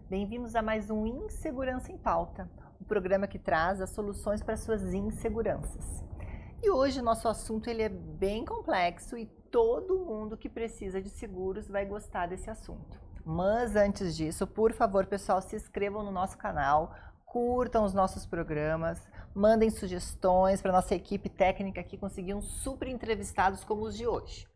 Bem-vindos a mais um Insegurança em Pauta, um programa que traz as soluções para suas inseguranças. E hoje o nosso assunto ele é bem complexo e todo mundo que precisa de seguros vai gostar desse assunto. Mas antes disso, por favor, pessoal, se inscrevam no nosso canal, curtam os nossos programas, mandem sugestões para a nossa equipe técnica aqui conseguir uns super entrevistados como os de hoje.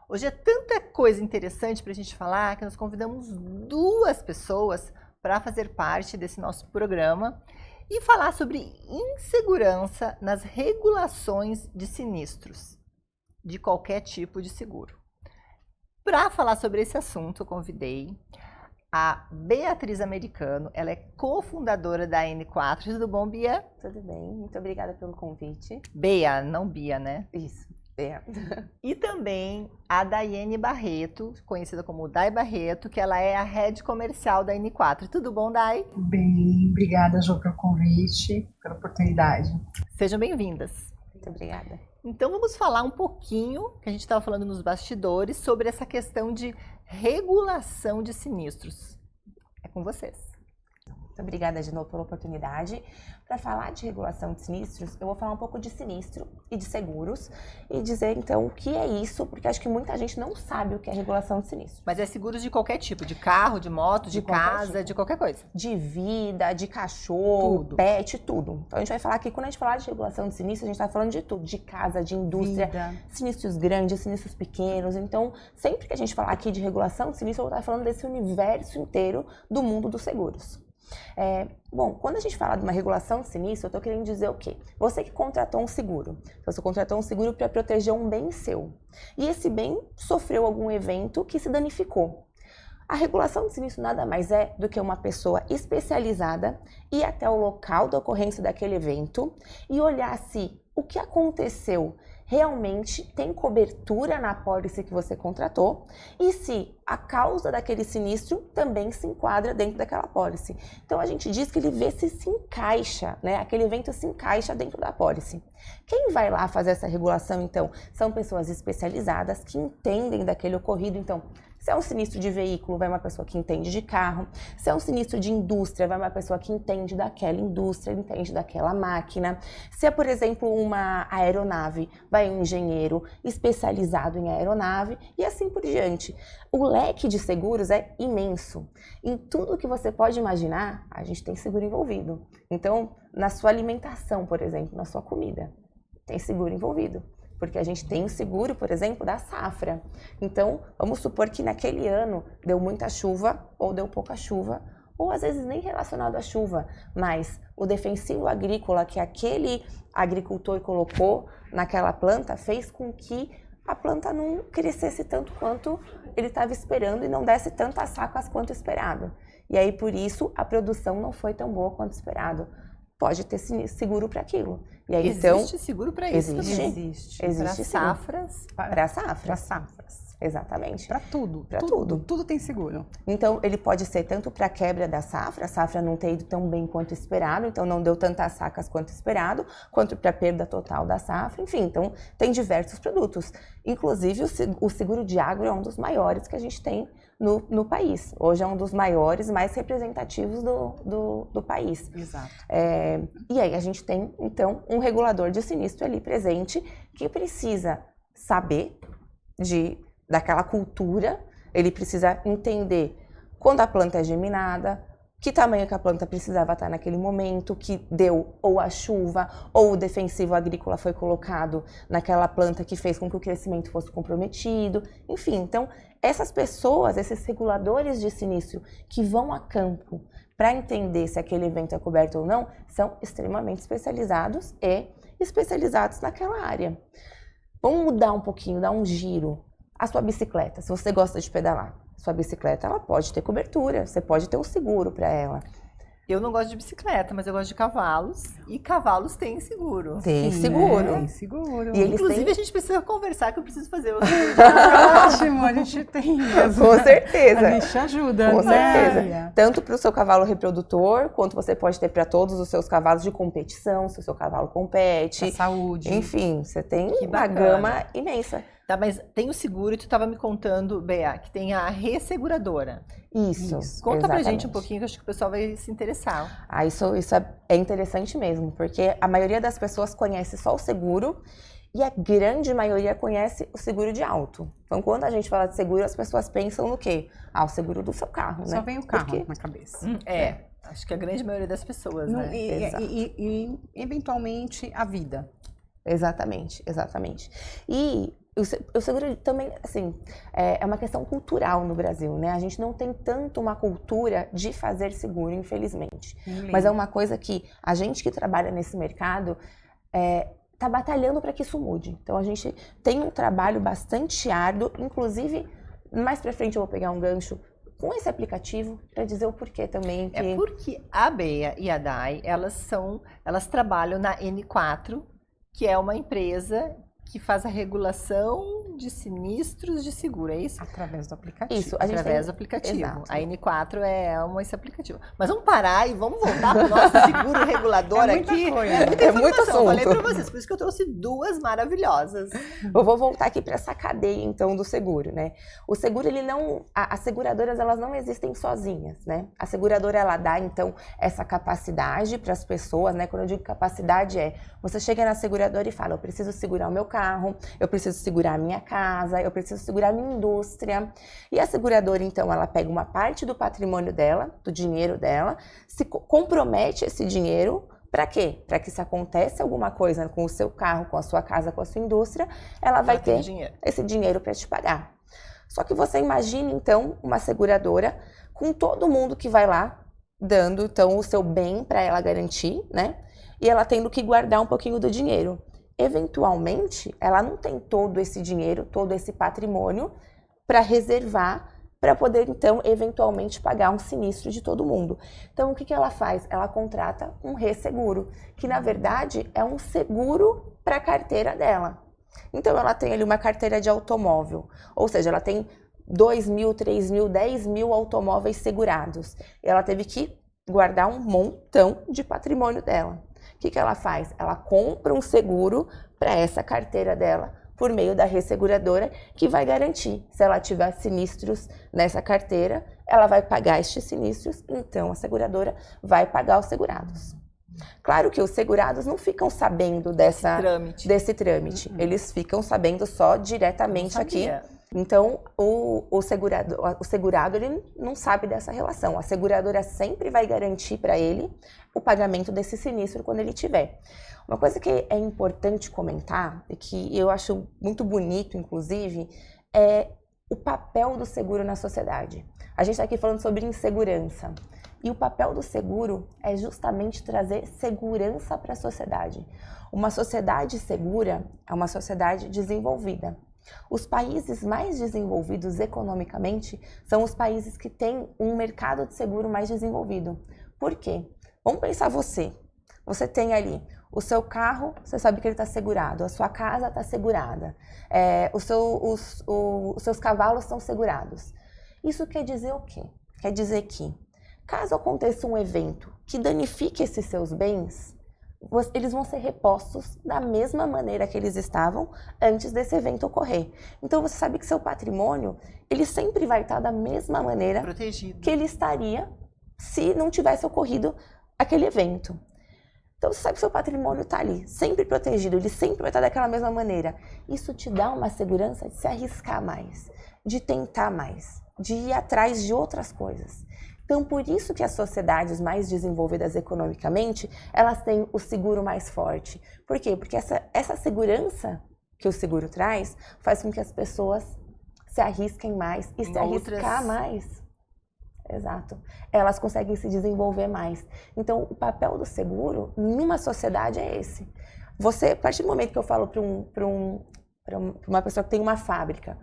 Hoje é tanta coisa interessante para a gente falar que nós convidamos duas pessoas para fazer parte desse nosso programa e falar sobre insegurança nas regulações de sinistros, de qualquer tipo de seguro. Para falar sobre esse assunto, eu convidei a Beatriz Americano, ela é cofundadora da N4. Tudo bom, Bia? Tudo bem, muito obrigada pelo convite. Bea, não Bia, né? Isso, Bea. E também a Daiane Barreto, conhecida como Dai Barreto, que ela é a head comercial da N4. Tudo bom, Dai? Bem, obrigada, Jo, pelo convite, pela oportunidade. Sejam bem-vindas. Muito obrigada. Então vamos falar um pouquinho, que a gente estava falando nos bastidores, sobre essa questão de regulação de sinistros. É com vocês. Muito obrigada de novo pela oportunidade. Para falar de regulação de sinistros, eu vou falar um pouco de sinistro e de seguros e dizer então o que é isso, porque acho que muita gente não sabe o que é regulação de sinistro. Mas é seguros de qualquer tipo, de carro, de moto, de casa, tipo. de qualquer coisa. De vida, de cachorro, Tudo. pet, tudo. Então a gente vai falar aqui, quando a gente falar de regulação de sinistro, a gente está falando de tudo, de casa, de indústria, Vida. Sinistros grandes, sinistros pequenos. Então, sempre que a gente falar aqui de regulação de sinistro, eu vou estar falando desse universo inteiro do mundo dos seguros. Bom, quando a gente fala de uma regulação de sinistro, eu estou querendo dizer o quê? Você que contratou um seguro. Você contratou um seguro para proteger um bem seu. E esse bem sofreu algum evento que se danificou. A regulação de sinistro nada mais é do que uma pessoa especializada ir até o local da ocorrência daquele evento e olhar se o que aconteceu realmente tem cobertura na apólice que você contratou e se a causa daquele sinistro também se enquadra dentro daquela apólice. Então a gente diz que ele vê se encaixa, né? Aquele evento se encaixa dentro da apólice. Quem vai lá fazer essa regulação, então, são pessoas especializadas que entendem daquele ocorrido. Então, se é um sinistro de veículo, vai uma pessoa que entende de carro. Se é um sinistro de indústria, vai uma pessoa que entende daquela indústria, entende daquela máquina. Se é, por exemplo, uma aeronave, vai um engenheiro especializado em aeronave e assim por diante. O leque de seguros é imenso. Em tudo que você pode imaginar, a gente tem seguro envolvido. Então, na sua alimentação, por exemplo, na sua comida, tem seguro envolvido. Porque a gente tem o seguro, por exemplo, da safra. Então, vamos supor que naquele ano deu muita chuva ou deu pouca chuva, ou às vezes nem relacionado à chuva, mas o defensivo agrícola que aquele agricultor colocou naquela planta fez com que a planta não crescesse tanto quanto ele estava esperando e não desse tantas sacas quanto esperado. E aí, por isso, a produção não foi tão boa quanto esperado. Pode ter seguro para aquilo. E aí, Existe seguro para isso? Existe. Para Existe safras? Para safras. Para safras. Exatamente. Para tudo. Para tudo. Tudo tem seguro. Então, ele pode ser tanto para quebra da safra, a safra não ter ido tão bem quanto esperado, então não deu tantas sacas quanto esperado, quanto para perda total da safra, enfim, então tem diversos produtos. Inclusive, o seguro de agro é um dos maiores que a gente tem no país. Hoje é um dos maiores, mais representativos do país. Exato. E aí a gente tem, então, um regulador de sinistro ali presente que precisa saber daquela cultura, ele precisa entender quando a planta é geminada, que tamanho que a planta precisava estar naquele momento, que deu ou a chuva ou o defensivo agrícola foi colocado naquela planta que fez com que o crescimento fosse comprometido. Enfim, então, essas pessoas, esses reguladores de sinistro que vão a campo para entender se aquele evento é coberto ou não, são extremamente especializados e especializados naquela área. Vamos mudar um pouquinho, dar um giro. A sua bicicleta, se você gosta de pedalar, sua bicicleta ela pode ter cobertura, você pode ter um seguro para ela. Eu não gosto de bicicleta, mas eu gosto de cavalos. E cavalos têm seguro. Tem seguro. Tem seguro. E eles Inclusive, têm... a gente precisa conversar, que eu preciso fazer outro. Ótimo, a gente tem. Com certeza. A gente ajuda, Com né? certeza. Tanto para o seu cavalo reprodutor, quanto você pode ter para todos os seus cavalos de competição, se o seu cavalo compete. Pra saúde. Enfim, você tem Que uma bacana. gama imensa. Tá, mas tem o seguro e tu estava me contando, Bea, que tem a resseguradora. Isso. Conta pra gente exatamente. um pouquinho, que eu acho que o pessoal vai se interessar. Ah, isso é interessante mesmo, porque a maioria das pessoas conhece só o seguro e a grande maioria conhece o seguro de auto. Então, quando a gente fala de seguro, as pessoas pensam no quê? Ah, o seguro do seu carro, né? Só vem o carro Porque na cabeça. Acho que a grande maioria das pessoas, Não, né? e, eventualmente, a vida. Exatamente. E o seguro também, assim, é uma questão cultural no Brasil, né? A gente não tem tanto uma cultura de fazer seguro, infelizmente. Mas é uma coisa que a gente que trabalha nesse mercado tá batalhando para que isso mude. Então a gente tem um trabalho bastante árduo, inclusive, mais pra frente eu vou pegar um gancho com esse aplicativo para dizer o porquê também. É porque a Bea e a Dai, elas trabalham na N4, que é uma empresa que faz a regulação de sinistros de seguro, é isso? Através do aplicativo. Isso, Através do aplicativo. Exato. A N4 é esse aplicativo. Mas vamos parar e vamos voltar para o nosso seguro regulador aqui. É muito assunto. Eu falei para vocês, por isso que eu trouxe duas maravilhosas. Eu vou voltar aqui para essa cadeia, então, do seguro, né? O seguro, ele não... As seguradoras, elas não existem sozinhas, né? A seguradora, ela dá, então, essa capacidade para as pessoas, né? Quando eu digo capacidade, você chega na seguradora e fala, eu preciso segurar o meu carro, eu preciso segurar a minha casa, eu preciso segurar a minha indústria. E a seguradora, então, ela pega uma parte do patrimônio dela, do dinheiro dela, se compromete esse dinheiro. Para quê? Para que se acontece alguma coisa com o seu carro, com a sua casa, com a sua indústria, ela vai ter esse dinheiro para te pagar. Só que você imagine, então, uma seguradora com todo mundo que vai lá dando, então, o seu bem para ela garantir, né? E ela tendo que guardar um pouquinho do dinheiro. Eventualmente, ela não tem todo esse dinheiro, todo esse patrimônio para reservar, para poder, então, eventualmente pagar um sinistro de todo mundo. Então, o que ela faz? Ela contrata um resseguro, que na verdade é um seguro para a carteira dela. Então, ela tem ali uma carteira de automóvel, ou seja, ela tem 2.000, 3.000, 10.000 automóveis segurados. E ela teve que guardar um montão de patrimônio dela. O que ela faz? Ela compra um seguro para essa carteira dela, por meio da resseguradora, que vai garantir. Se ela tiver sinistros nessa carteira, ela vai pagar estes sinistros, então a seguradora vai pagar os segurados. Claro que os segurados não ficam sabendo desse trâmite. Eles ficam sabendo só diretamente aqui. Então, o segurado ele não sabe dessa relação. A seguradora sempre vai garantir para ele o pagamento desse sinistro quando ele tiver. Uma coisa que é importante comentar, e que eu acho muito bonito, inclusive, é o papel do seguro na sociedade. A gente está aqui falando sobre insegurança. E o papel do seguro é justamente trazer segurança para a sociedade. Uma sociedade segura é uma sociedade desenvolvida. Os países mais desenvolvidos economicamente são os países que têm um mercado de seguro mais desenvolvido. Por quê? Vamos pensar você. Você tem ali o seu carro, você sabe que ele está segurado. A sua casa está segurada. Os seus cavalos estão segurados. Isso quer dizer o quê? Quer dizer que, caso aconteça um evento que danifique esses seus bens, eles vão ser repostos da mesma maneira que eles estavam antes desse evento ocorrer. Então você sabe que seu patrimônio, ele sempre vai estar da mesma maneira protegido que ele estaria se não tivesse ocorrido aquele evento. Então você sabe que seu patrimônio está ali, sempre protegido, ele sempre vai estar daquela mesma maneira. Isso te dá uma segurança de se arriscar mais, de tentar mais, de ir atrás de outras coisas. Então, por isso que as sociedades mais desenvolvidas economicamente, elas têm o seguro mais forte. Por quê? Porque essa segurança que o seguro traz faz com que as pessoas se arrisquem mais e se arriscar mais. Exato. Elas conseguem se desenvolver mais. Então, o papel do seguro numa sociedade é esse. Você, a partir do momento que eu falo para uma pessoa que tem uma fábrica,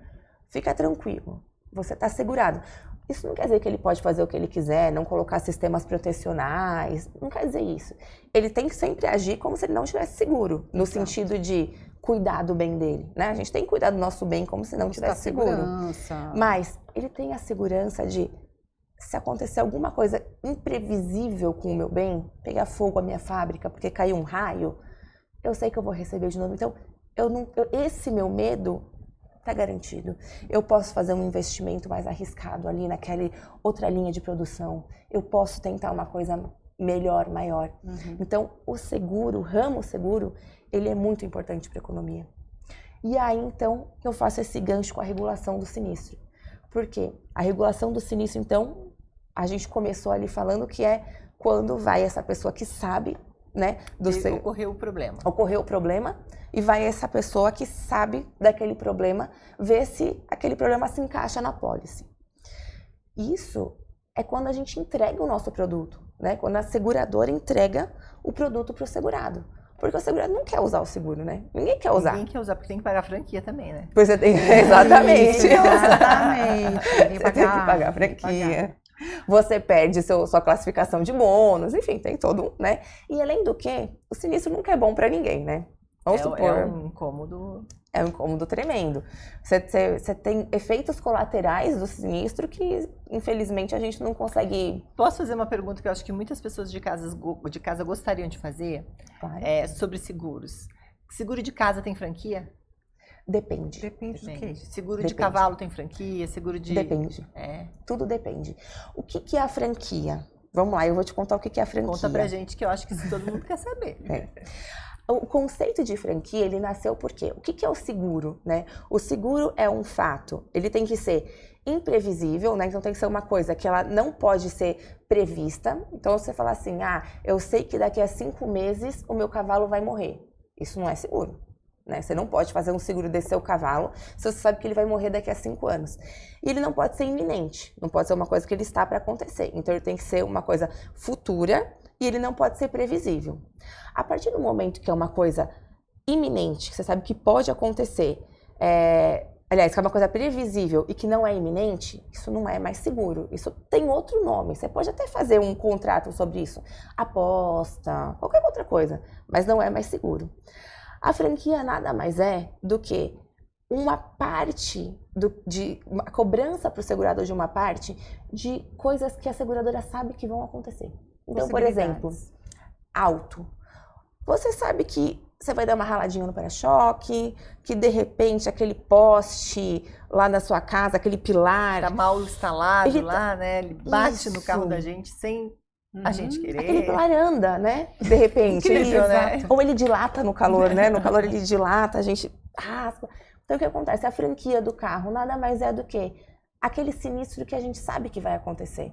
fica tranquilo, você está segurado. Isso não quer dizer que ele pode fazer o que ele quiser, não colocar sistemas protecionais, não quer dizer isso. Ele tem que sempre agir como se ele não estivesse seguro, no sentido de cuidar do bem dele, né? A gente tem que cuidar do nosso bem como se não estivesse seguro. Mas ele tem a segurança de, se acontecer alguma coisa imprevisível com o meu bem, pegar fogo a minha fábrica porque caiu um raio, eu sei que eu vou receber de novo. Então, esse meu medo tá garantido. Eu posso fazer um investimento mais arriscado ali naquela outra linha de produção. Eu posso tentar uma coisa melhor, maior. Então, o seguro, o ramo seguro, ele é muito importante para a economia. E aí, então, eu faço esse gancho com a regulação do sinistro. Por quê? A regulação do sinistro, então, a gente começou ali falando que é quando vai essa pessoa que sabe, né, Ocorreu o problema. Ocorreu o problema e vai essa pessoa que sabe daquele problema ver se aquele problema se encaixa na pólice. Isso é quando a gente entrega o nosso produto, né? Quando a seguradora entrega o produto para o segurado. Porque o segurado não quer usar o seguro, né? Ninguém quer usar. Ninguém quer usar, porque tem que pagar a franquia também, né? Pois é, exatamente. Exatamente. Você tem que pagar a franquia. Você perde sua classificação de bônus, enfim, tem todo, né? E além do que, o sinistro nunca é bom para ninguém, né? Vamos supor. É um incômodo. É um incômodo tremendo. Você tem efeitos colaterais do sinistro que, infelizmente, a gente não consegue... Posso fazer uma pergunta que eu acho que muitas pessoas de casa gostariam de fazer? Claro. Sobre seguros. Seguro de casa tem franquia? Depende. Depende do quê? Seguro de Depende. cavalo tem franquia? Seguro de... Depende. Tudo depende. O que é a franquia? Vamos lá, eu vou te contar o que é a franquia. Conta pra gente, que eu acho que isso todo mundo quer saber. O conceito de franquia, ele nasceu por quê? O que é o seguro, né? O seguro é um fato, ele tem que ser imprevisível, né? Então tem que ser uma coisa que ela não pode ser prevista. Então você fala assim, eu sei que daqui a 5 meses o meu cavalo vai morrer. Isso não é seguro, né? Você não pode fazer um seguro desse seu cavalo se você sabe que ele vai morrer daqui a 5 anos. E ele não pode ser iminente, não pode ser uma coisa que ele está para acontecer. Então ele tem que ser uma coisa futura e ele não pode ser previsível. A partir do momento que é uma coisa iminente, que você sabe que pode acontecer, aliás, que é uma coisa previsível e que não é iminente, isso não é mais seguro. Isso tem outro nome. Você pode até fazer um contrato sobre isso, aposta, qualquer outra coisa, mas não é mais seguro. A franquia nada mais é do que uma parte de uma cobrança para o segurador de uma parte de coisas que a seguradora sabe que vão acontecer. Então, por exemplo, auto. Você sabe que você vai dar uma raladinha no para-choque, que de repente aquele poste lá na sua casa, aquele pilar... Tá mal instalado lá, né? Ele bate no carro da gente sem a gente querer. Aquele pilar anda, né? De repente. Incrível, né? Ou ele dilata no calor, né? No calor ele dilata, a gente raspa. Então o que acontece? A franquia do carro nada mais é do que aquele sinistro que a gente sabe que vai acontecer.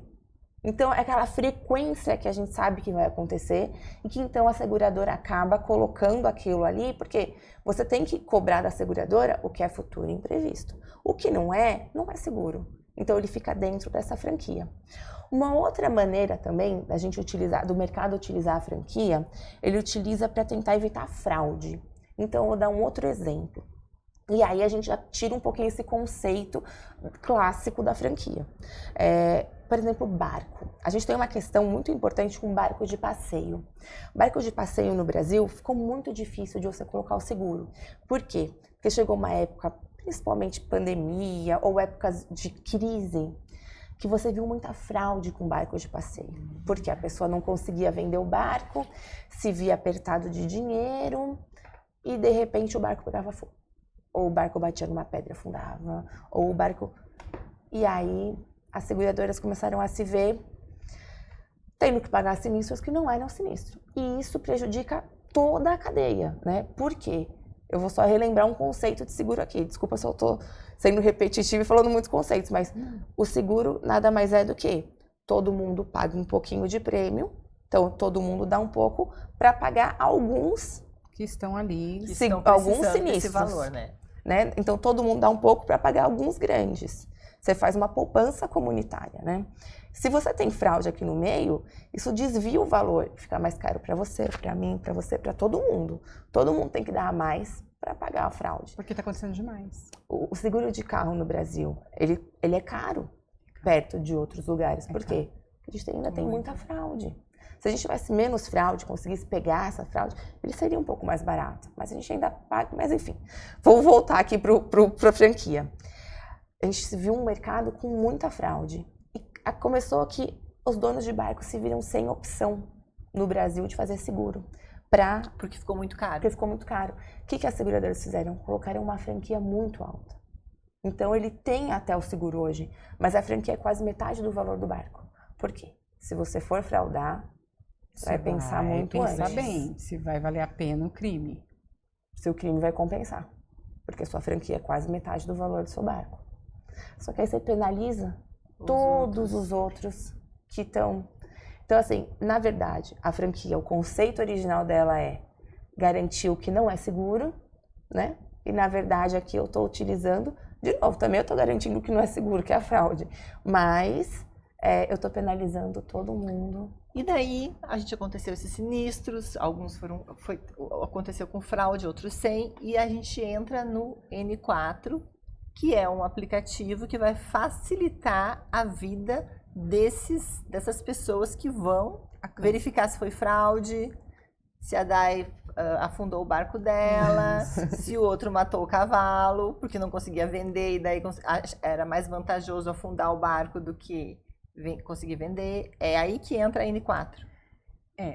Então, é aquela frequência que a gente sabe que vai acontecer e que então a seguradora acaba colocando aquilo ali, porque você tem que cobrar da seguradora o que é futuro e imprevisto. O que não é seguro. Então, ele fica dentro dessa franquia. Uma outra maneira também da gente utilizar, do mercado utilizar a franquia, ele utiliza para tentar evitar fraude. Então, eu vou dar um outro exemplo. E aí a gente já tira um pouquinho esse conceito clássico da franquia. Por exemplo, barco. A gente tem uma questão muito importante com barco de passeio. Barco de passeio no Brasil ficou muito difícil de você colocar o seguro. Por quê? Porque chegou uma época, principalmente pandemia ou épocas de crise, que você viu muita fraude com barco de passeio. Porque a pessoa não conseguia vender o barco, se via apertado de dinheiro e de repente o barco pegava fogo. Ou o barco batia numa pedra, afundava, ou o barco... E aí as seguradoras começaram a se ver tendo que pagar sinistros que não eram sinistro. E isso prejudica toda a cadeia, né? Por quê? Eu vou só relembrar um conceito de seguro aqui. Desculpa se eu tô sendo repetitiva e falando muitos conceitos, mas o seguro nada mais é do que todo mundo paga um pouquinho de prêmio, então todo mundo dá um pouco para pagar alguns que estão ali, que estão alguns sinistros. Desse valor, né? Então todo mundo dá um pouco para pagar alguns grandes. Você faz uma poupança comunitária, né? Se você tem fraude aqui no meio, isso desvia o valor, fica mais caro para você, para mim, para você, para todo mundo. Todo mundo tem que dar mais para pagar a fraude. Porque está acontecendo demais. O seguro de carro no Brasil, ele é caro perto de outros lugares. Por quê? Porque a gente ainda tem muita fraude. Se a gente tivesse menos fraude, conseguisse pegar essa fraude, ele seria um pouco mais barato. Mas a gente ainda paga, mas enfim. Vou voltar aqui para a franquia. A gente viu um mercado com muita fraude. E começou que os donos de barco se viram sem opção no Brasil de fazer seguro. Porque ficou muito caro. Porque ficou muito caro. O que as seguradoras fizeram? Colocaram uma franquia muito alta. Então ele tem até o seguro hoje, mas a franquia é quase metade do valor do barco. Por quê? Se você for fraudar, você vai pensar muito pensar antes. bem se vai valer a pena o crime. Seu crime vai compensar, porque sua franquia é quase metade do valor do seu barco. Só que aí você penaliza todos os outros que estão... Então, assim, na verdade, a franquia, o conceito original dela é garantir o que não é seguro, né? E, na verdade, aqui eu estou utilizando, de novo, também eu estou garantindo o que não é seguro, que é a fraude. Mas eu estou penalizando todo mundo. E daí, a gente aconteceu esses sinistros, alguns aconteceu com fraude, outros sem, e a gente entra no N4, que é um aplicativo que vai facilitar a vida dessas pessoas que vão verificar se foi fraude, se a Dai afundou o barco dela, se o outro matou o cavalo, porque não conseguia vender, e daí era mais vantajoso afundar o barco do que conseguir vender. É aí que entra a N4.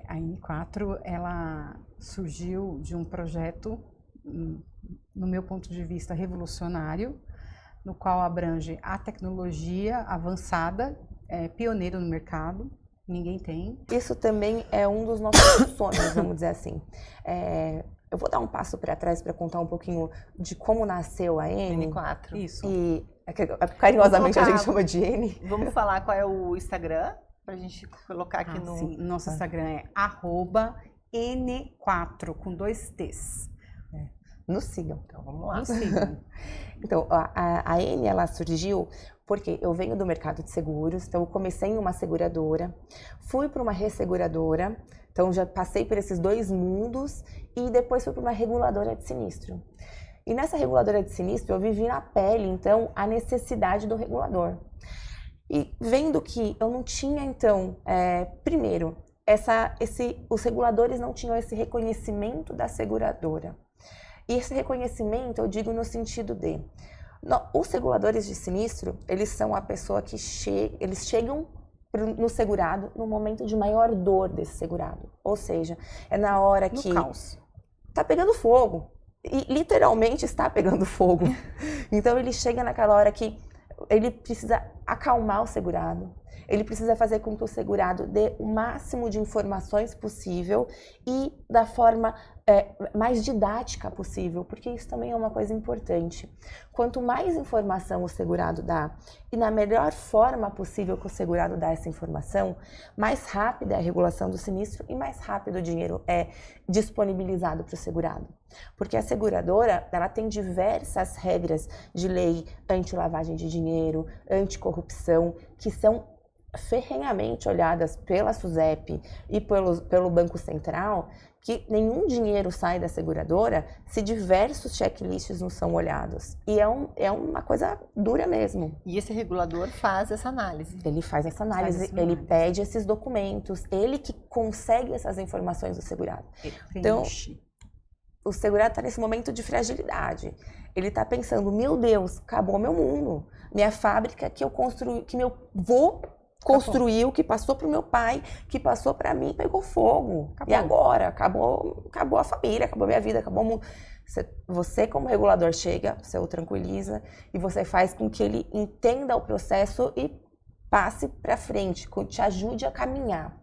A N4, ela surgiu de um projeto, no meu ponto de vista, revolucionário, no qual abrange a tecnologia avançada, pioneiro no mercado, ninguém tem. Isso também é um dos nossos sonhos, vamos dizer assim. Eu vou dar um passo para trás para contar um pouquinho de como nasceu a N. N4. Isso. E carinhosamente a gente chama de N. Vamos falar qual é o Instagram, pra gente colocar aqui no... Sim, nosso Instagram é @N4, com 2 T's. Nos sigam. Então, vamos lá. Nos sigam. Então, a N, ela surgiu porque eu venho do mercado de seguros, então eu comecei em uma seguradora, fui para uma resseguradora, então já passei por esses 2 mundos e depois fui para uma reguladora de sinistro. E nessa reguladora de sinistro eu vivi na pele, então, a necessidade do regulador. E vendo que eu não tinha, então, primeiro, os reguladores não tinham esse reconhecimento da seguradora. E esse reconhecimento eu digo no sentido de... Os reguladores de sinistro, eles são a pessoa que eles chegam no segurado no momento de maior dor desse segurado. Ou seja, é na hora que... No caos. Tá pegando fogo. E literalmente está pegando fogo. Então ele chega naquela hora que ele precisa acalmar o segurado. Ele precisa fazer com que o segurado dê o máximo de informações possível e da forma mais didática possível, porque isso também é uma coisa importante. Quanto mais informação o segurado dá e na melhor forma possível que o segurado dá essa informação, mais rápida é a regulação do sinistro e mais rápido o dinheiro é disponibilizado para o segurado. Porque a seguradora, ela tem diversas regras de lei anti-lavagem de dinheiro, anticorrupção, que são ferrenhamente olhadas pela SUSEP e pelo Banco Central, que nenhum dinheiro sai da seguradora se diversos checklists não são olhados. E é uma coisa dura mesmo. E esse regulador faz essa análise. Ele faz essa análise, ele pede esses documentos, ele que consegue essas informações do segurado. Então, o segurado está nesse momento de fragilidade. Ele está pensando, meu Deus, acabou meu mundo. Minha fábrica que eu construí, que meu vô construiu, que passou para o meu pai, que passou para mim, pegou fogo. Acabou. E agora? Acabou a família, acabou a minha vida, acabou o mundo. Você, como regulador, chega, você o tranquiliza e você faz com que ele entenda o processo e passe para frente, te ajude a caminhar.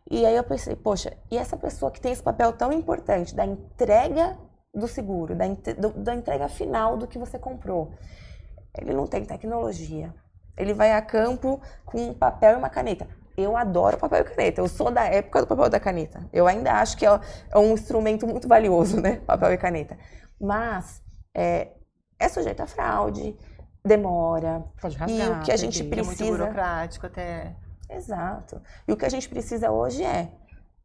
E aí eu pensei, poxa, e essa pessoa que tem esse papel tão importante da entrega do seguro, da entrega final do que você comprou, ele não tem tecnologia. Ele vai a campo com um papel e uma caneta. Eu adoro papel e caneta. Eu sou da época do papel e da caneta. Eu ainda acho que é um instrumento muito valioso, né? Papel e caneta. Mas é sujeito a fraude, demora. Pode rasgar. E o que a gente precisa... É muito burocrático até... Exato. E o que a gente precisa hoje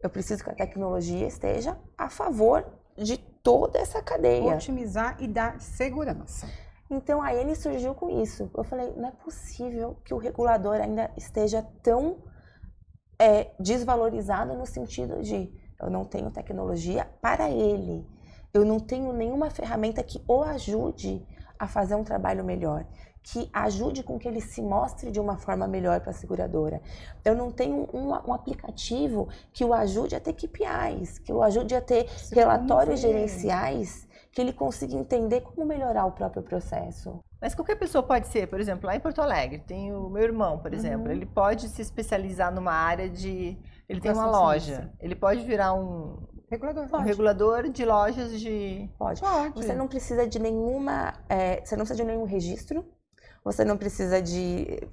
eu preciso que a tecnologia esteja a favor de toda essa cadeia. Otimizar e dar segurança. Então, a N surgiu com isso. Eu falei, não é possível que o regulador ainda esteja tão desvalorizado no sentido de eu não tenho tecnologia para ele. Eu não tenho nenhuma ferramenta que o ajude a fazer um trabalho melhor, que ajude com que ele se mostre de uma forma melhor para a seguradora. Eu não tenho um aplicativo que o ajude a ter KPIs, que o ajude a ter relatórios gerenciais, que ele consiga entender como melhorar o próprio processo. Mas qualquer pessoa pode ser, por exemplo, lá em Porto Alegre, tem o meu irmão, por exemplo, ele pode se especializar numa área de... Ele tem uma loja, ele pode virar um regulador de lojas de... Pode. Você não precisa de nenhuma... você não precisa de nenhum registro. Você não precisa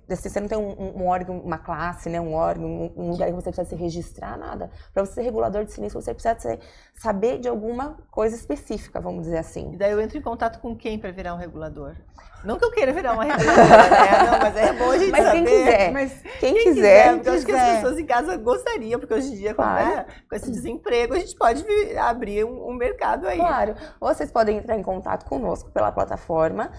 você não tem um órgão, uma classe, né? Um órgão, um lugar que você precisa se registrar, nada. Para você ser regulador de sinistro, você precisa saber de alguma coisa específica, vamos dizer assim. E daí eu entro em contato com quem para virar um regulador? Não que eu queira virar uma reguladora, né? Não, mas é bom a gente mas saber. Quem quiser. Mas quem quiser. Porque eu acho que as pessoas em casa gostariam, porque hoje em dia, claro. com esse desemprego, a gente pode abrir um mercado aí. Claro. Vocês podem entrar em contato conosco pela plataforma.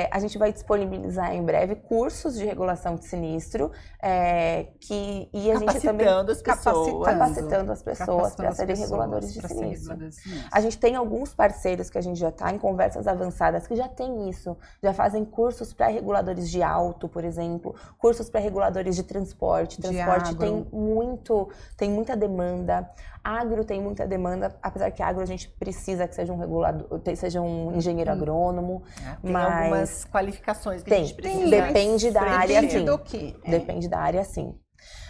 A gente vai disponibilizar em breve cursos de regulação de sinistro, e a gente também capacitando as pessoas para serem reguladores de sinistro. A gente tem alguns parceiros que a gente já está em conversas avançadas que já tem isso, já fazem cursos para reguladores de auto, por exemplo, cursos para reguladores de transporte. Transporte tem muita demanda. Agro tem muita demanda, apesar que agro a gente precisa que seja um regulador, seja um engenheiro agrônomo. Tem algumas qualificações que a gente precisa. Depende da área, sim. Do quê? Depende da área, sim.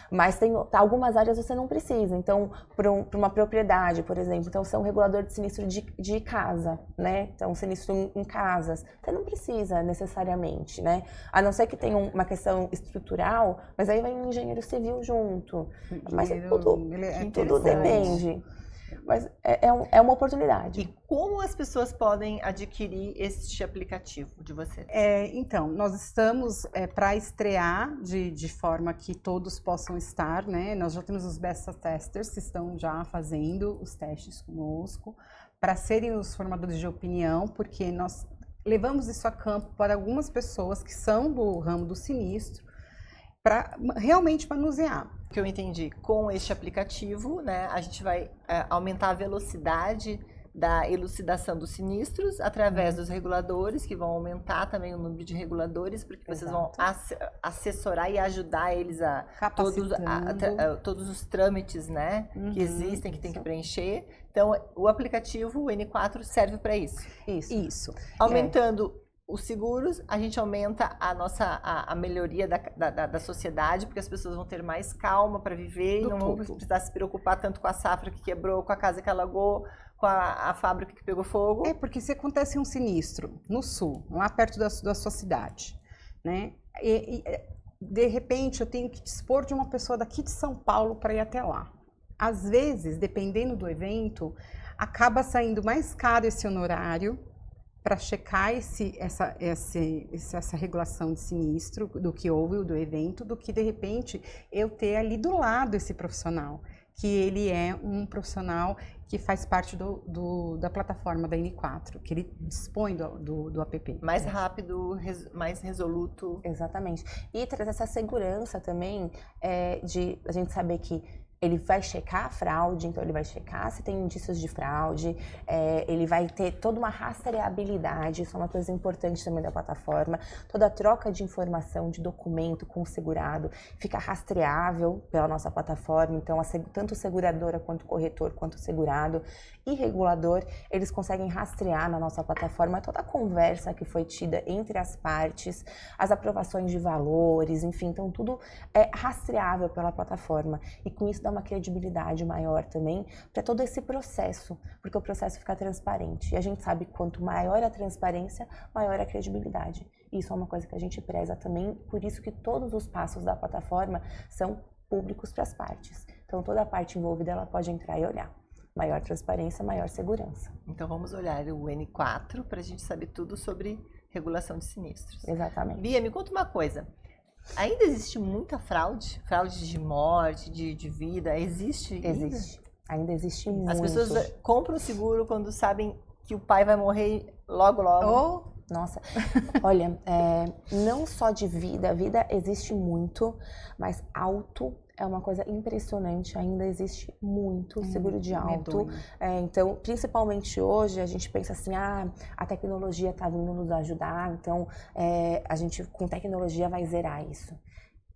Mas tem algumas áreas você não precisa. Então, para uma propriedade, por exemplo, então você é um regulador de sinistro de casa, né? Então, sinistro em casas, você não precisa necessariamente, né? A não ser que tenha uma questão estrutural, mas aí vai um engenheiro civil junto. Mas tudo depende. Mas é uma oportunidade. E como as pessoas podem adquirir este aplicativo de você? Então, nós estamos para estrear de forma que todos possam estar, né? Nós já temos os beta testers que estão já fazendo os testes conosco, para serem os formadores de opinião, porque nós levamos isso a campo para algumas pessoas que são do ramo do sinistro, para realmente manusear. O que eu entendi, com este aplicativo, né, a gente vai aumentar a velocidade da elucidação dos sinistros através dos reguladores, que vão aumentar também o número de reguladores, porque vocês vão assessorar e ajudar eles a todos os trâmites, né, que existem, que tem que preencher. Então, o aplicativo, o N4, serve para isso. Isso. Aumentando os seguros, a gente aumenta a melhoria da sociedade, porque as pessoas vão ter mais calma para viver e não vão precisar se preocupar tanto com a safra que quebrou, com a casa que alagou, com a fábrica que pegou fogo. Porque se acontece um sinistro no sul, lá perto da sua cidade, né? E de repente eu tenho que dispor de uma pessoa daqui de São Paulo para ir até lá. Às vezes, dependendo do evento, acaba saindo mais caro esse honorário para checar essa regulação de sinistro do que houve, do evento, do que de repente eu ter ali do lado esse profissional, que ele é um profissional que faz parte da plataforma da N4, que ele dispõe do app. Mais rápido, mais resoluto. Exatamente. E traz essa segurança também de a gente saber que ele vai checar a fraude, então ele vai checar se tem indícios de fraude, ele vai ter toda uma rastreabilidade, isso é uma coisa importante também da plataforma, toda a troca de informação, de documento com o segurado, fica rastreável pela nossa plataforma, então tanto seguradora quanto corretor, quanto segurado e regulador, eles conseguem rastrear na nossa plataforma toda a conversa que foi tida entre as partes, as aprovações de valores, enfim, então tudo é rastreável pela plataforma e com isso dá uma credibilidade maior também para todo esse processo, porque o processo fica transparente. E a gente sabe que quanto maior a transparência, maior a credibilidade. Isso é uma coisa que a gente preza também, por isso que todos os passos da plataforma são públicos para as partes. Então toda a parte envolvida ela pode entrar e olhar. Maior transparência, maior segurança. Então vamos olhar o N4 para a gente saber tudo sobre regulação de sinistros. Exatamente. Bia, me conta uma coisa. Ainda existe muita fraude? Fraude de morte, de vida? Existe? Existe. Ainda existe muito. As pessoas compram o seguro quando sabem que o pai vai morrer logo, logo. Nossa, olha, não só de vida, vida existe muito, mas auto é uma coisa impressionante, ainda existe muito seguro de auto. Então, principalmente hoje, a gente pensa assim, a tecnologia está vindo nos ajudar, então a gente com tecnologia vai zerar isso.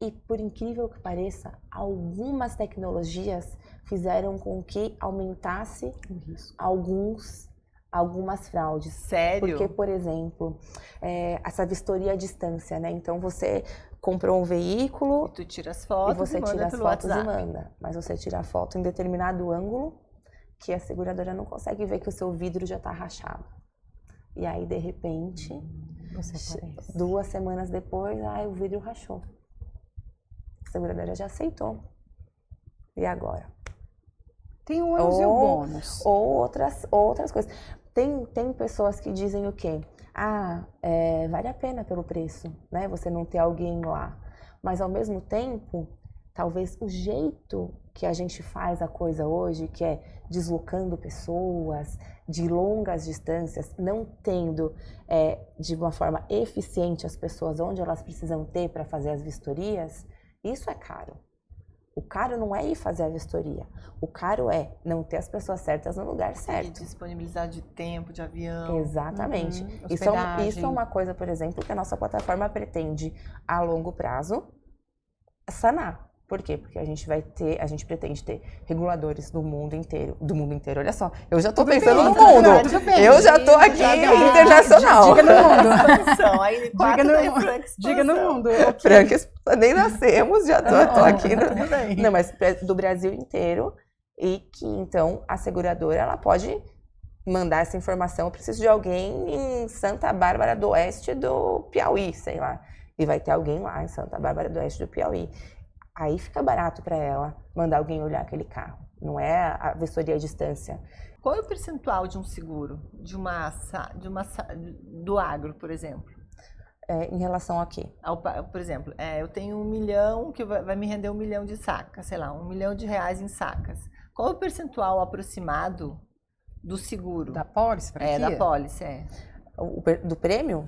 E por incrível que pareça, algumas tecnologias fizeram com que aumentasse alguns algumas fraudes. Sério? Porque, por exemplo, essa vistoria à distância, né? Então, você comprou um veículo E tu tira as fotos e você manda tira as pelo fotos WhatsApp. e manda. Mas você tira a foto em determinado ângulo que a seguradora não consegue ver que o seu vidro já está rachado. E aí, de repente, Você aparece. 2 semanas depois, o vidro rachou. A seguradora já aceitou. E agora? Tem o ônus e o bônus. Ou outras coisas. Tem pessoas que dizem o quê? Vale a pena pelo preço, né? Você não ter alguém lá. Mas, ao mesmo tempo, talvez o jeito que a gente faz a coisa hoje, que é deslocando pessoas de longas distâncias, não tendo de uma forma eficiente as pessoas onde elas precisam ter para fazer as vistorias, isso é caro. O caro não é ir fazer a vistoria. O caro é não ter as pessoas certas no lugar E certo. disponibilizar de tempo, de avião. Exatamente. Isso Hospedagem. é uma coisa, por exemplo, que a nossa plataforma pretende, a longo prazo, sanar. Por quê? Porque a gente pretende ter reguladores do mundo inteiro. Do mundo inteiro, olha só. Eu já tô pensando no mundo. Tudo bem. Eu já tô aqui internacional. Diga no mundo. Expansão. Aí, Diga no, Frank diga no expansão. mundo. Franca, nem nascemos, já tô aqui. Tudo bem. Não, mas do Brasil inteiro. E que, então, a seguradora, ela pode mandar essa informação. Eu preciso de alguém em Santa Bárbara do Oeste do Piauí, sei lá. E vai ter alguém lá em Santa Bárbara do Oeste do Piauí. Aí fica barato para ela mandar alguém olhar aquele carro. Não é a vistoria à distância. Qual é o percentual de um seguro? Do agro, por exemplo? Em relação a quê? Por exemplo, eu tenho 1 milhão que vai me render 1 milhão de sacas, sei lá, 1 milhão de reais em sacas. Qual é o percentual aproximado do seguro? Da pólice, franquia? Da pólice, Do prêmio?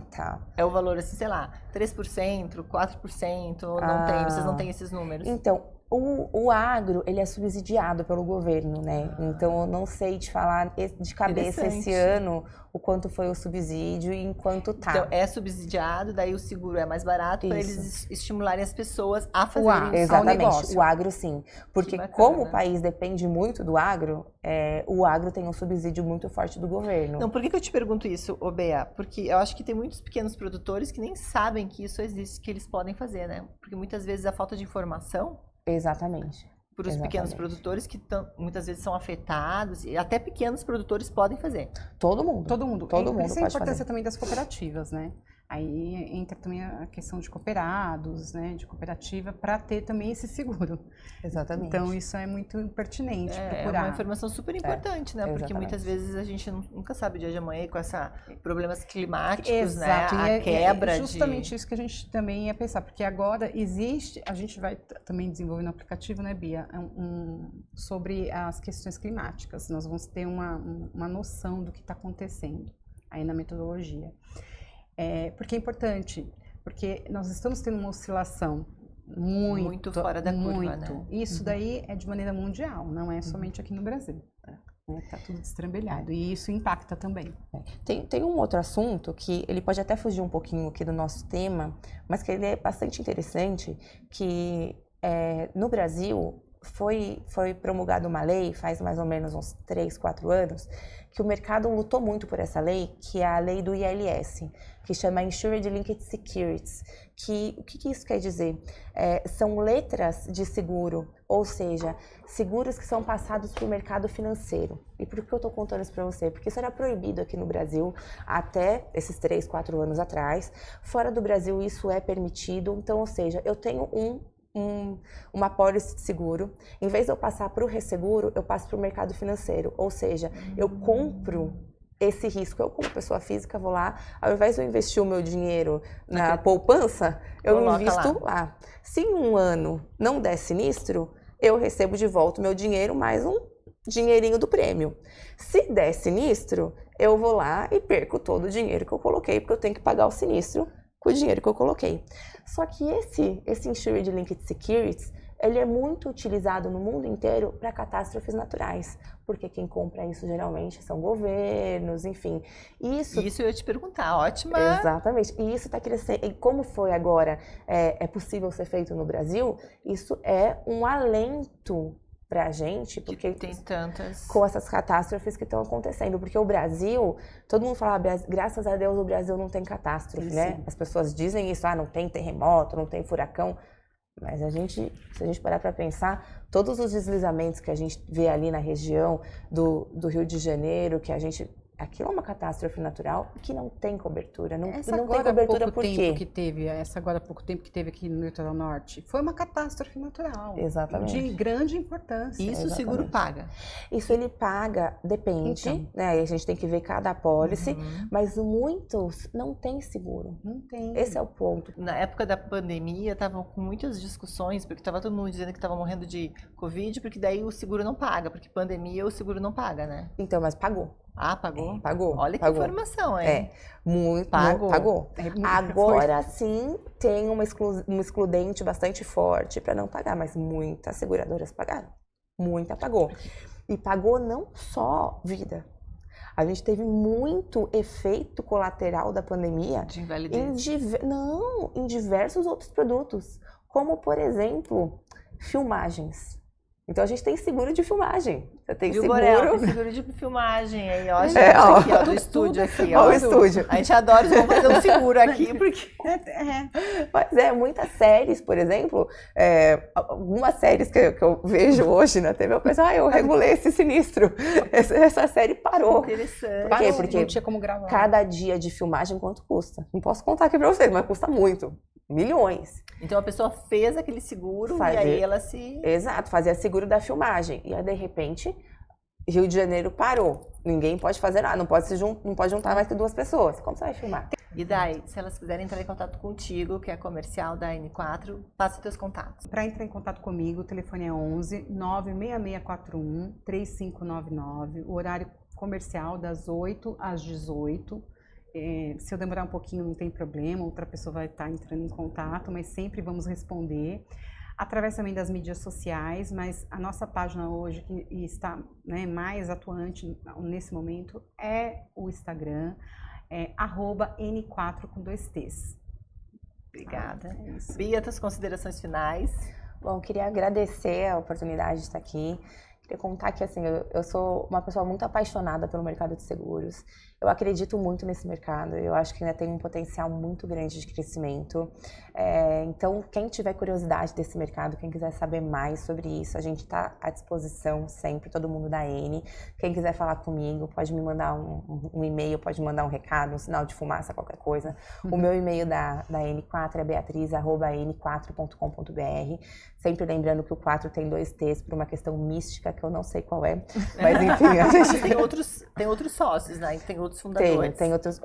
Tá. É o valor assim, sei lá, 3%, 4%, não tem, vocês não têm esses números? Então, o agro, ele é subsidiado pelo governo, né? Então, eu não sei te falar de cabeça esse ano o quanto foi o subsídio e em quanto tá. Então, é subsidiado, daí o seguro é mais barato para eles estimularem as pessoas a fazerem o Exatamente, negócio. o agro sim. Porque bacana, como o país depende muito do agro tem um subsídio muito forte do governo. Não, por que eu te pergunto isso, Bea? Porque eu acho que tem muitos pequenos produtores que nem sabem que isso existe, que eles podem fazer, né? Porque muitas vezes a falta de informação Exatamente. para os pequenos produtores que muitas vezes são afetados, e até pequenos produtores podem fazer. Todo mundo. Todo mundo. Todo mundo Isso é a pode importância fazer. também das cooperativas, né? Aí entra também a questão de cooperados, né? De cooperativa, para ter também esse seguro. Exatamente. Então, isso é muito pertinente É procurar. uma informação super importante, né? Porque exatamente. muitas vezes a gente nunca sabe o dia de amanhã com esses problemas climáticos, Exato, né? e A quebra é justamente isso que a gente também ia pensar, porque agora existe, a gente vai também desenvolver no aplicativo, né, Bia, sobre as questões climáticas. Nós vamos ter uma noção do que está acontecendo aí na metodologia. Porque é importante, porque nós estamos tendo uma oscilação muito fora da curva, né? Isso daí é de maneira mundial, não é somente aqui no Brasil. Está tudo destrambelhado e isso impacta também. Tem um outro assunto que ele pode até fugir um pouquinho aqui do nosso tema, mas que ele é bastante interessante, que no Brasil foi promulgada uma lei, faz mais ou menos uns 3, 4 anos, que o mercado lutou muito por essa lei, que é a lei do ILS, que chama Insured Linked Securities. O que isso quer dizer? São letras de seguro, ou seja, seguros que são passados para o mercado financeiro. E por que eu estou contando isso para você? Porque isso era proibido aqui no Brasil até esses 3, 4 anos atrás. Fora do Brasil isso é permitido, então, ou seja, eu tenho uma pólice de seguro, em vez de eu passar para o resseguro, eu passo para o mercado financeiro, ou seja, eu compro esse risco. Eu, como pessoa física, vou lá, ao invés de eu investir o meu dinheiro na poupança, eu invisto lá. Se em um ano não der sinistro, eu recebo de volta o meu dinheiro mais um dinheirinho do prêmio. Se der sinistro, eu vou lá e perco todo o dinheiro que eu coloquei, porque eu tenho que pagar o sinistro com o dinheiro que eu coloquei. Só que esse Insured Linked Securities, ele é muito utilizado no mundo inteiro para catástrofes naturais, porque quem compra isso geralmente são governos, enfim. Isso eu ia te perguntar, ótima. Exatamente. E isso está crescendo. E como foi agora, é possível ser feito no Brasil, isso é um alento pra gente, porque tem tantas... com essas catástrofes que estão acontecendo. Porque o Brasil, todo mundo fala, graças a Deus o Brasil não tem catástrofe, né? Sim. As pessoas dizem isso, não tem terremoto, não tem furacão. Mas se a gente parar para pensar, todos os deslizamentos que a gente vê ali na região do Rio de Janeiro, aquilo é uma catástrofe natural que não tem cobertura. Não tem cobertura por quê? Essa agora há pouco tempo que teve aqui no Litoral Norte, foi uma catástrofe natural. Exatamente. De grande importância. Isso o seguro paga? Isso ele paga, depende, então, né? A gente tem que ver cada apólice, mas muitos não têm seguro. Não tem. Esse é o ponto. Na época da pandemia, estavam com muitas discussões, porque estava todo mundo dizendo que estava morrendo de Covid, porque daí o seguro não paga, porque pandemia o seguro não paga, né? Então, mas pagou. Ah, pagou? Pagou. Olha que pagou. informação, hein? Muito. Pagou. Pagou. Agora sim tem um excludente bastante forte para não pagar, mas muitas seguradoras pagaram. Muita pagou. E pagou não só vida. A gente teve muito efeito colateral da pandemia De invalidez. em diversos outros produtos, como por exemplo, filmagens. Então a gente tem seguro de filmagem. Você tem Viu, seguro. Borel, tem seguro de filmagem aí, ó. Gente, aqui, ó, do estúdio aqui, ó. Ó, o estúdio. A gente adora, vamos fazer um seguro aqui, porque... Mas muitas séries, por exemplo, algumas séries que eu vejo hoje na TV, eu penso, eu regulei esse sinistro. Essa série parou. Interessante. Por quê? Porque não tinha como gravar. cada dia de filmagem, quanto custa? Não posso contar aqui pra vocês, mas custa muito. Milhões. Então a pessoa fez aquele seguro e aí ela se... Exato, fazia seguro da filmagem. E aí, de repente, Rio de Janeiro parou. Ninguém pode fazer nada, não pode juntar mais que 2 pessoas. Como você vai filmar? E daí, se elas quiserem entrar em contato contigo, que é comercial da N4, passa os teus contatos. Para entrar em contato comigo, o telefone é 11 96641 3599, o horário comercial das 8 às 18. Se eu demorar um pouquinho, não tem problema, outra pessoa vai estar entrando em contato, mas sempre vamos responder. Através também das mídias sociais, mas a nossa página hoje, que está, né, mais atuante nesse momento, é o Instagram, @N4 com 2 T's. Obrigada. É isso. Bia, tuas considerações finais? Bom, queria agradecer a oportunidade de estar aqui. Queria contar que, assim, eu sou uma pessoa muito apaixonada pelo mercado de seguros. Eu acredito muito nesse mercado. Eu acho que ainda tem um potencial muito grande de crescimento. Então, quem tiver curiosidade desse mercado, quem quiser saber mais sobre isso, a gente está à disposição sempre, todo mundo da N. Quem quiser falar comigo, pode me mandar um e-mail, pode mandar um recado, um sinal de fumaça, qualquer coisa. O meu e-mail da N4 é beatriz@n4.com.br. Sempre lembrando que o 4 tem 2 T's por uma questão mística que eu não sei qual é. Mas enfim, a gente tem outros sócios, né? Tem outros fundadores. Tem outros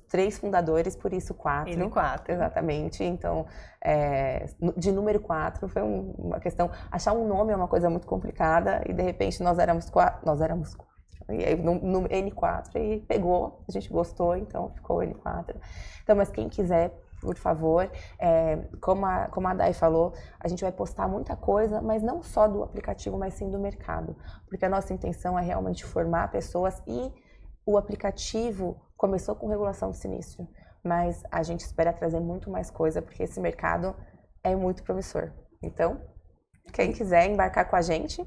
3 fundadores, por isso 4. N4. Exatamente. Então, de número 4 foi uma questão. Achar um nome é uma coisa muito complicada e de repente nós éramos 4. E aí no N4 e pegou, a gente gostou, então ficou N4. Então, mas quem quiser, por favor, como a Dai falou, a gente vai postar muita coisa, mas não só do aplicativo, mas sim do mercado. Porque a nossa intenção é realmente formar pessoas e o aplicativo começou com regulação de sinistro, mas a gente espera trazer muito mais coisa, porque esse mercado é muito promissor. Então, quem quiser embarcar com a gente,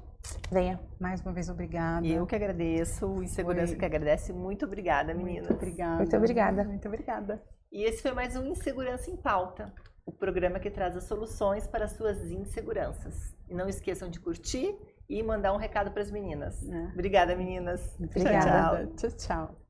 venha. Mais uma vez, obrigada. Eu que agradeço, o Insegurança que agradece. Muito obrigada, meninas. Muito obrigada. Muito obrigada. Muito obrigada. E esse foi mais um Insegurança em Pauta, o programa que traz as soluções para as suas inseguranças. E não esqueçam de curtir e mandar um recado para as meninas. Obrigada, meninas. Obrigada. Tchau, tchau.